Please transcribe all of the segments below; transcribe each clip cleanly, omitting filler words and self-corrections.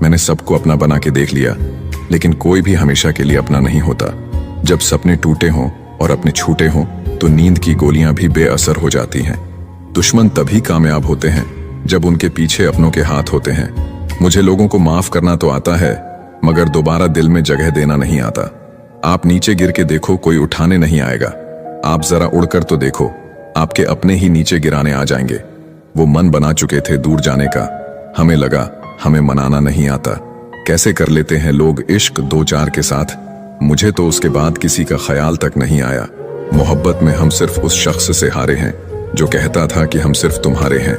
मैंने सबको अपना बना के देख लिया, लेकिन कोई भी हमेशा के लिए अपना नहीं होता। जब सपने टूटे हों और अपने छूटे हों तो नींद की गोलियां भी बेअसर हो जाती हैं। दुश्मन तभी कामयाब होते हैं जब उनके पीछे अपनों के हाथ होते हैं। मुझे लोगों को माफ करना तो आता है, मगर दोबारा दिल में जगह देना नहीं आता। आप नीचे गिर के देखो, कोई उठाने नहीं आएगा। आप जरा उड़कर तो देखो, आपके अपने ही नीचे गिराने आ जाएंगे। वो मन बना चुके थे दूर जाने का, हमें लगा हमें मनाना नहीं आता। कैसे कर लेते हैं लोग इश्क दो चार के साथ, मुझे तो उसके बाद किसी का ख्याल तक नहीं आया। मोहब्बत में हम सिर्फ उस शख्स से हारे हैं जो कहता था कि हम सिर्फ तुम्हारे हैं।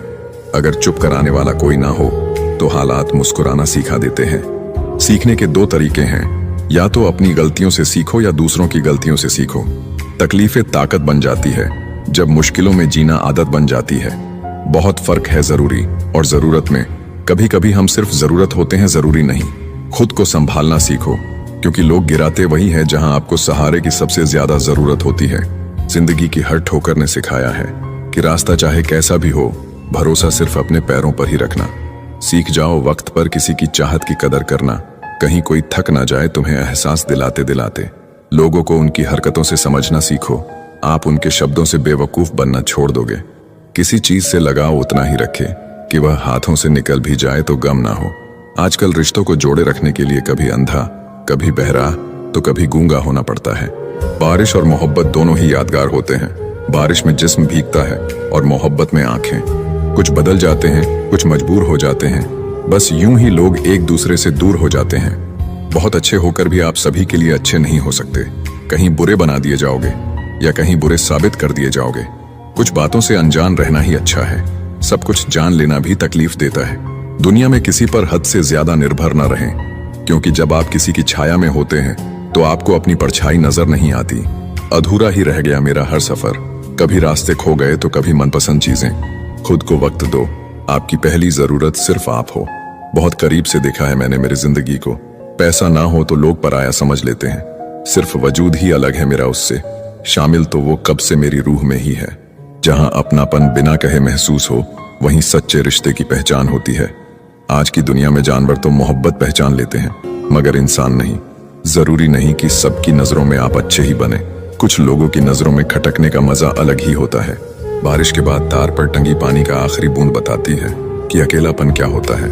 अगर चुप कराने वाला कोई ना हो तो हालात मुस्कुराना सिखा देते हैं। सीखने के दो तरीके हैं, या तो अपनी गलतियों से सीखो या दूसरों की गलतियों से सीखो। तकलीफें ताकत बन जाती है जब मुश्किलों में जीना आदत बन जाती है। बहुत फर्क है जरूरी और जरूरत में। कभी कभी हम सिर्फ जरूरत होते हैं, जरूरी नहीं। खुद को संभालना सीखो, क्योंकि लोग गिराते वही है जहां आपको सहारे की सबसे ज्यादा जरूरत होती है। जिंदगी की हर ठोकर ने सिखाया है कि रास्ता चाहे कैसा भी हो, भरोसा सिर्फ अपने पैरों पर ही रखना। सीख जाओ वक्त पर किसी की चाहत की कदर करना, कहीं कोई थक ना जाए तुम्हें एहसास दिलाते दिलाते। लोगों को उनकी हरकतों से समझना सीखो, आप उनके शब्दों से बेवकूफ बनना छोड़ दोगे। किसी चीज से लगाव उतना ही रखे कि वह हाथों से निकल भी जाए तो गम ना हो। आजकल रिश्तों को जोड़े रखने के लिए कभी अंधा, कभी बहरा, तो कभी गूंगा होना पड़ता है। बारिश और मोहब्बत दोनों ही यादगार होते हैं। बारिश में जिस्म भीगता है और मोहब्बत में आंखें। कुछ बदल जाते हैं, कुछ मजबूर हो जाते हैं। बस यूं ही लोग एक दूसरे से दूर हो जाते हैं। बहुत अच्छे होकर भी आप सभी के लिए अच्छे नहीं हो सकते। कहीं बुरे बना दिए जाओगे या कहीं बुरे साबित कर दिए जाओगे। कुछ बातों से अनजान रहना ही अच्छा है। सब कुछ जान लेना भी तकलीफ देता है। दुनिया में किसी पर हद से ज्यादा निर्भर न रहें, क्योंकि जब आप किसी की छाया में होते हैं तो आपको अपनी परछाई नजर नहीं आती। अधूरा ही रह गया मेरा हर सफर, कभी रास्ते खो गए तो कभी मनपसंद चीजें। खुद को वक्त दो, आपकी पहली जरूरत सिर्फ आप हो। बहुत करीब से देखा है मैंने मेरी जिंदगी को। पैसा ना हो तो लोग पराया समझ लेते हैं, सिर्फ वजूद ही अलग है मेरा उससे। शामिल तो वो कब से मेरी रूह में ही है। जहां अपनापन बिना कहे महसूस हो, वहीं सच्चे रिश्ते की पहचान होती है। आज की दुनिया में जानवर तो मोहब्बत पहचान लेते हैं, मगर इंसान नहीं। जरूरी नहीं कि सबकी नजरों में आप अच्छे ही बने। कुछ लोगों की नजरों में खटकने का मजा अलग ही होता है। बारिश के बाद तार पर टंगी पानी का आखिरी बूंद बताती है कि अकेलापन क्या होता है।